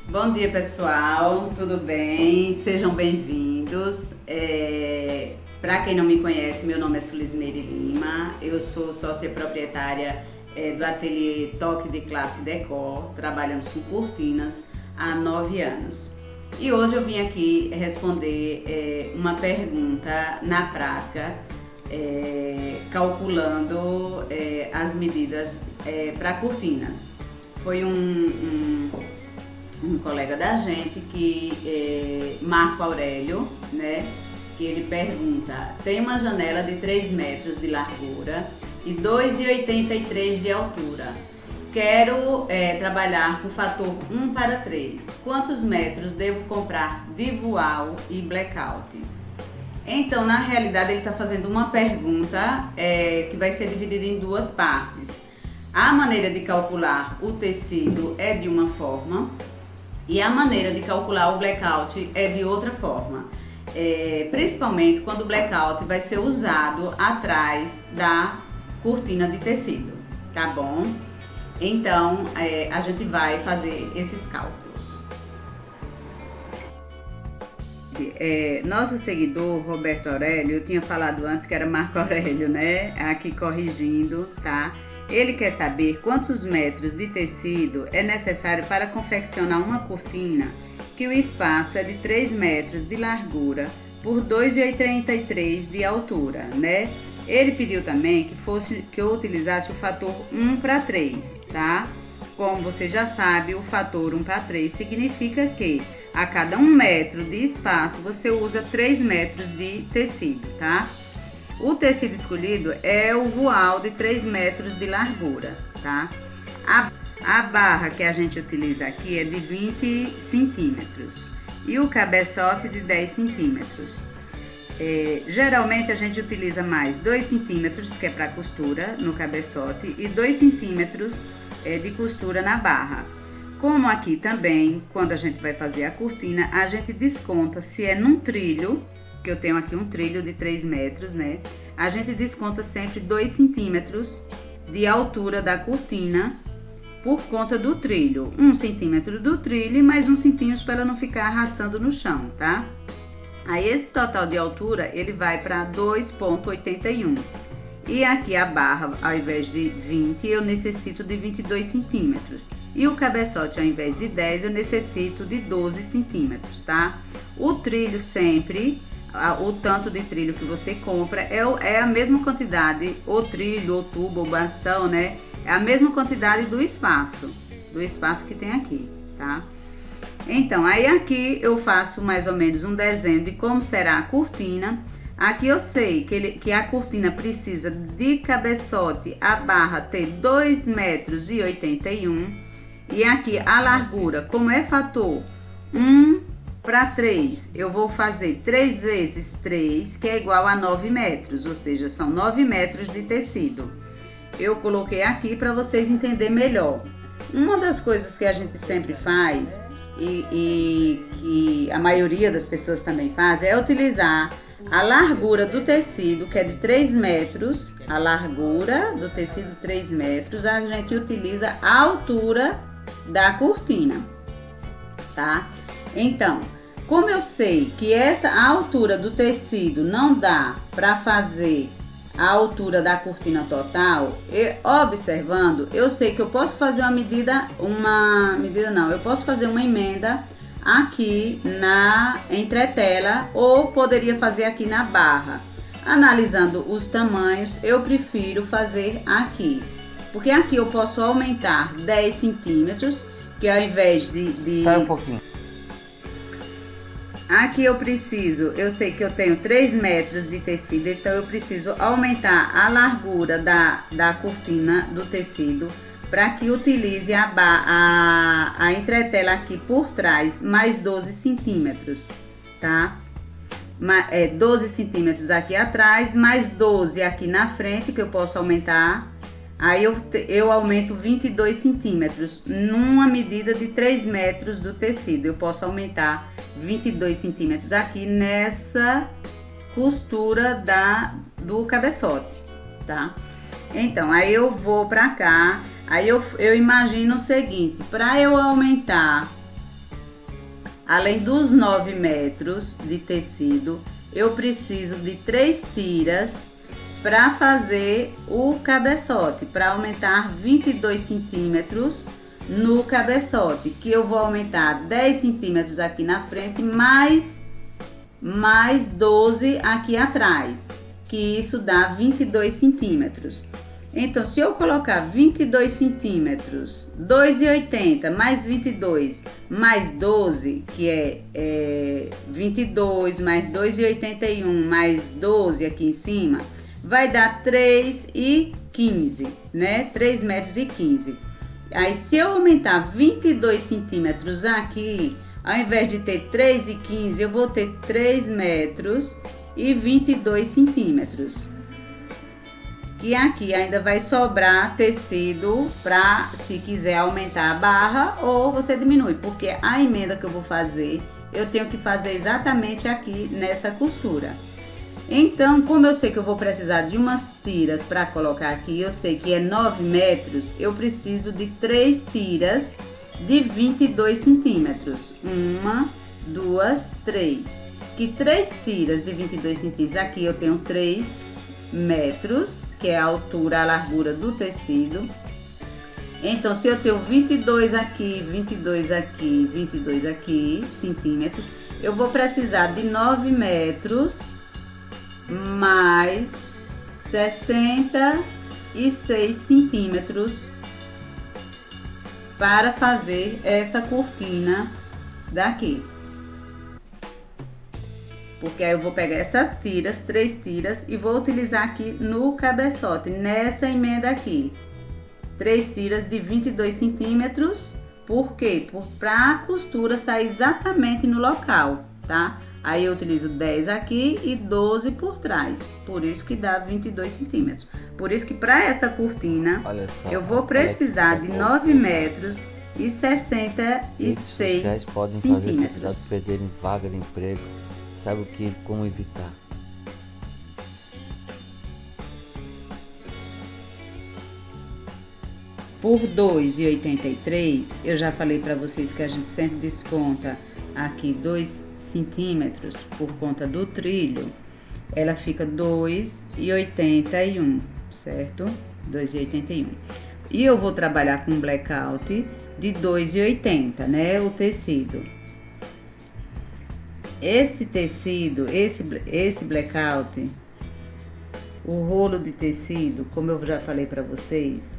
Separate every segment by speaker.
Speaker 1: Bom dia, pessoal, tudo bem? Sejam bem-vindos. Para quem não me conhece, meu nome é Sulismeire Lima, eu sou sócia proprietária do ateliê Toque de Classe Decor, trabalhamos com cortinas há 9 anos. E hoje eu vim aqui responder uma pergunta na prática, calculando as medidas para cortinas. Foi um colega da gente que Marco Aurélio, né? Que ele pergunta: tem uma janela de 3 metros de largura e 2,83 de altura. Quero trabalhar com fator 1:3. Quantos metros devo comprar de voal e blackout? Então, na realidade, ele está fazendo uma pergunta que vai ser dividida em duas partes. A maneira de calcular o tecido é de uma forma e a maneira de calcular o blackout é de outra forma. Principalmente quando o blackout vai ser usado atrás da cortina de tecido, tá bom? Então, a gente vai fazer esses cálculos. Nosso seguidor, Roberto Aurélio, eu tinha falado antes que era Marco Aurélio, né? Aqui corrigindo, tá? Ele quer saber quantos metros de tecido é necessário para confeccionar uma cortina que o espaço é de 3 metros de largura por 2,83 de altura, né? Ele pediu também que eu utilizasse o fator 1:3, tá? Como você já sabe, o fator 1:3 significa que a cada 1 metro de espaço você usa 3 metros de tecido, tá? O tecido escolhido é o voal de 3 metros de largura, tá? A barra que a gente utiliza aqui é de 20 centímetros e o cabeçote de 10 centímetros. Geralmente a gente utiliza mais 2 centímetros, que é para costura no cabeçote, e 2 centímetros de costura na barra. Como aqui também, quando a gente vai fazer a cortina, a gente desconta se é num trilho, que eu tenho aqui um trilho de 3 metros, né? A gente desconta sempre 2 centímetros de altura da cortina por conta do trilho. 1 centímetro do trilho e mais 1 centímetro para ela não ficar arrastando no chão, tá? Aí esse total de altura, ele vai para 2,81. E aqui a barra, ao invés de 20, eu necessito de 22 centímetros. E o cabeçote, ao invés de 10, eu necessito de 12 centímetros, tá? O trilho sempre, o tanto de trilho que você compra é a mesma quantidade, o trilho, o tubo, o bastão, né? É a mesma quantidade do espaço que tem aqui, tá? Então, aí aqui eu faço mais ou menos um desenho de como será a cortina. Aqui eu sei que a cortina precisa de cabeçote, a barra ter 2,81 m. E aqui a largura, como é fator 1:3, eu vou fazer 3 vezes 3, que é igual a 9 metros, ou seja, são 9 metros de tecido. Eu coloquei aqui para vocês entenderem melhor. Uma das coisas que a gente sempre faz e que a maioria das pessoas também faz é utilizar a largura do tecido, que é de 3 metros, a largura do tecido 3 metros, a gente utiliza a altura da cortina, tá? Então, como eu sei que a altura do tecido não dá para fazer a altura da cortina total, observando, eu sei que eu posso fazer eu posso fazer uma emenda aqui na entretela ou poderia fazer aqui na barra. Analisando os tamanhos, eu prefiro fazer aqui, porque aqui eu posso aumentar 10 centímetros, que ao invés de...
Speaker 2: Espera um pouquinho.
Speaker 1: Aqui eu sei que eu tenho 3 metros de tecido, então eu preciso aumentar a largura da cortina do tecido para que utilize a entretela aqui por trás, mais 12 centímetros, tá? 12 centímetros aqui atrás, mais 12 aqui na frente, que eu posso aumentar. Aí eu aumento 22 centímetros, numa medida de 3 metros do tecido. Eu posso aumentar 22 centímetros aqui nessa costura do cabeçote, tá? Então, aí eu vou pra cá, aí eu imagino o seguinte: para eu aumentar além dos 9 metros de tecido, eu preciso de 3 tiras para fazer o cabeçote, para aumentar 22 centímetros no cabeçote, que eu vou aumentar 10 centímetros aqui na frente, mais 12 aqui atrás, que isso dá 22 centímetros. Então, se eu colocar 22 centímetros, 2,80 mais 22 mais 12, que é 22 mais 2,81 mais 12 aqui em cima, vai dar 3,15, né? 3 metros e 15. Aí, se eu aumentar 22 centímetros aqui, ao invés de ter 3,15, eu vou ter 3 metros e 22 centímetros. Que aqui ainda vai sobrar tecido para, se quiser aumentar a barra, ou você diminui, porque a emenda que eu vou fazer, eu tenho que fazer exatamente aqui nessa costura. Então, como eu sei que eu vou precisar de umas tiras para colocar aqui, eu sei que é 9 metros, eu preciso de 3 tiras de 22 centímetros. 1, 2, 3. Que 3 tiras de 22 centímetros, aqui eu tenho 3 metros, que é a altura, a largura do tecido. Então, se eu tenho 22 aqui, 22 aqui, 22 aqui, centímetros, eu vou precisar de 9 metros mais 66 centímetros para fazer essa cortina daqui. Porque aí eu vou pegar essas tiras, 3 tiras, e vou utilizar aqui no cabeçote, nessa emenda aqui. 3 tiras de 22 centímetros, por quê? Para a costura sair exatamente no local, tá? Aí eu utilizo 10 aqui e 12 por trás, por isso que dá 22 centímetros. Por isso que para essa cortina, eu vou precisar de 9 metros e 66
Speaker 2: sociais podem
Speaker 1: centímetros.
Speaker 2: fazer candidatos perderem vaga de emprego. Sabe o que, como evitar?
Speaker 1: Por 2,83, eu já falei para vocês que a gente sempre desconta aqui 2 centímetros por conta do trilho. Ela fica 2,81, certo? 2,81. E eu vou trabalhar com blackout de 2,80, né? O tecido. Esse tecido, esse blackout, o rolo de tecido, como eu já falei para vocês,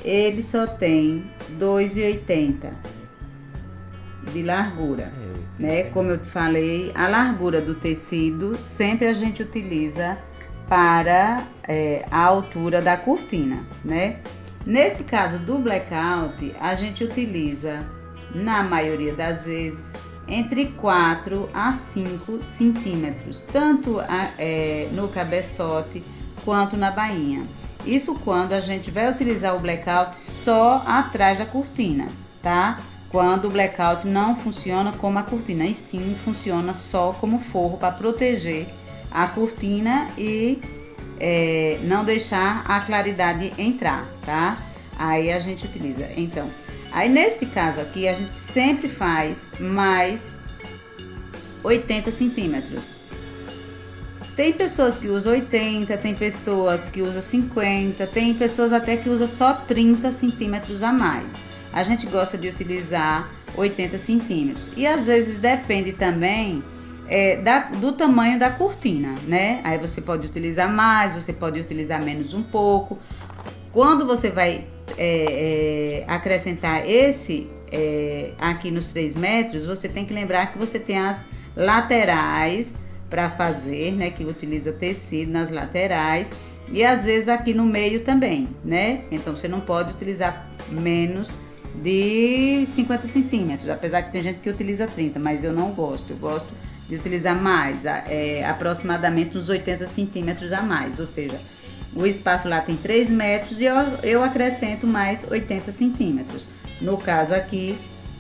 Speaker 1: ele só tem 2,80 de largura, né? Como eu te falei, a largura do tecido sempre a gente utiliza para a altura da cortina, né? Nesse caso do blackout, a gente utiliza, na maioria das vezes, entre 4 a 5 centímetros, tanto no cabeçote quanto na bainha. Isso quando a gente vai utilizar o blackout só atrás da cortina, tá? Quando o blackout não funciona como a cortina, e sim funciona só como forro para proteger a cortina e não deixar a claridade entrar, tá? Aí a gente utiliza. Então, aí nesse caso aqui, a gente sempre faz mais 80 centímetros. Tem pessoas que usam 80, tem pessoas que usam 50, tem pessoas até que usam só 30 centímetros a mais. A gente gosta de utilizar 80 centímetros. E às vezes depende também do tamanho da cortina, né? Aí você pode utilizar mais, você pode utilizar menos um pouco. Quando você vai acrescentar esse aqui nos 3 metros, você tem que lembrar que você tem as laterais para fazer, né? Que utiliza tecido nas laterais e às vezes aqui no meio também, né? Então você não pode utilizar menos de 50 centímetros, apesar que tem gente que utiliza 30, mas eu não gosto. Eu gosto de utilizar mais, aproximadamente uns 80 centímetros a mais, ou seja, o espaço lá tem 3 metros e eu acrescento mais 80 centímetros. No caso aqui,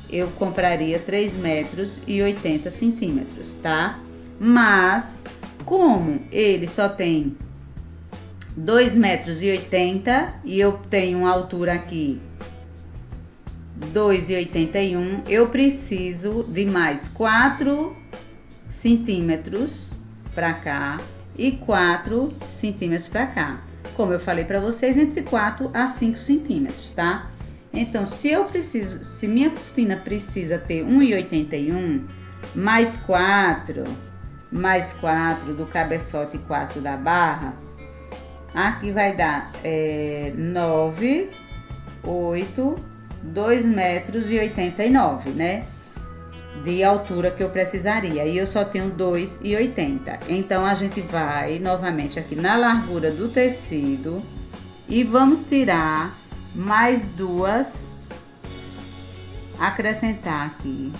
Speaker 1: eu compraria 3 metros e 80 centímetros, tá? Mas, como ele só tem 2 metros e 80 e eu tenho uma altura aqui 2,81, eu preciso de mais 4 centímetros para cá e 4 centímetros para cá. Como eu falei para vocês, entre 4 a 5 centímetros, tá? Então, se minha cortina precisa ter 1,81, mais 4 do cabeçote e 4 da barra, aqui vai dar 9, 8, 2,89 m, né? De altura que eu precisaria. E eu só tenho 2,80. Então, a gente vai novamente aqui na largura do tecido e vamos tirar mais duas, acrescentar aqui.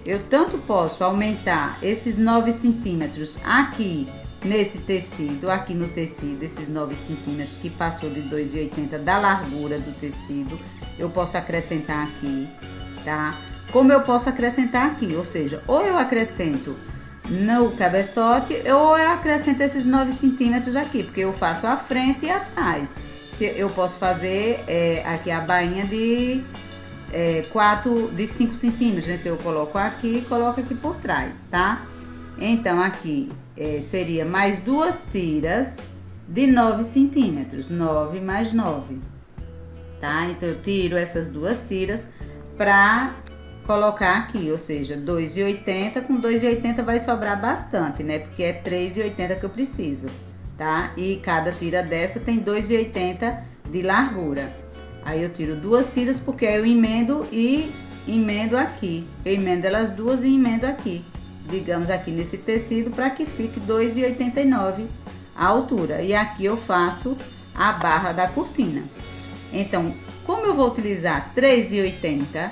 Speaker 1: Eu tanto posso aumentar esses 9 centímetros aqui nesse tecido, aqui no tecido, esses 9 centímetros que passou de 2,80 da largura do tecido, eu posso acrescentar aqui, tá? Como eu posso acrescentar aqui, ou seja, ou eu acrescento no cabeçote, ou eu acrescento esses 9 centímetros aqui, porque eu faço a frente e atrás. Eu posso fazer aqui a bainha de 5 centímetros, então eu coloco aqui e coloco aqui por trás, tá? Então, aqui seria mais duas tiras de 9 centímetros, 9 mais 9, tá? Então, eu tiro essas duas tiras pra colocar aqui, ou seja, 2,80, com 2,80 vai sobrar bastante, né? Porque é 3,80 que eu preciso, tá? E cada tira dessa tem 2,80 de largura. Aí eu tiro duas tiras porque aí eu emendo e emendo aqui. Eu emendo elas duas e emendo aqui, digamos aqui nesse tecido, para que fique 2,89 a altura. E aqui eu faço a barra da cortina. Então, como eu vou utilizar 3,80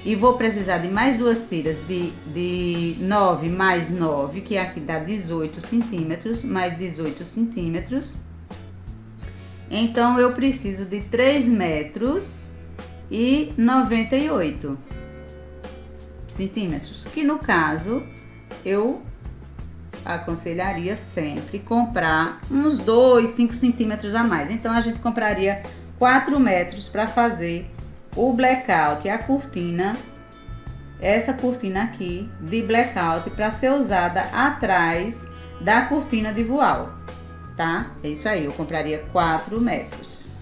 Speaker 1: e vou precisar de mais duas tiras de 9 mais 9, que aqui dá 18 centímetros, mais 18 centímetros. Então, eu preciso de 3 metros e 98 centímetros, que no caso, eu aconselharia sempre comprar uns 2, 5 centímetros a mais. Então, a gente compraria 4 metros para fazer o blackout e a cortina, essa cortina aqui de blackout, para ser usada atrás da cortina de voal, tá? É isso aí, eu compraria 4 metros.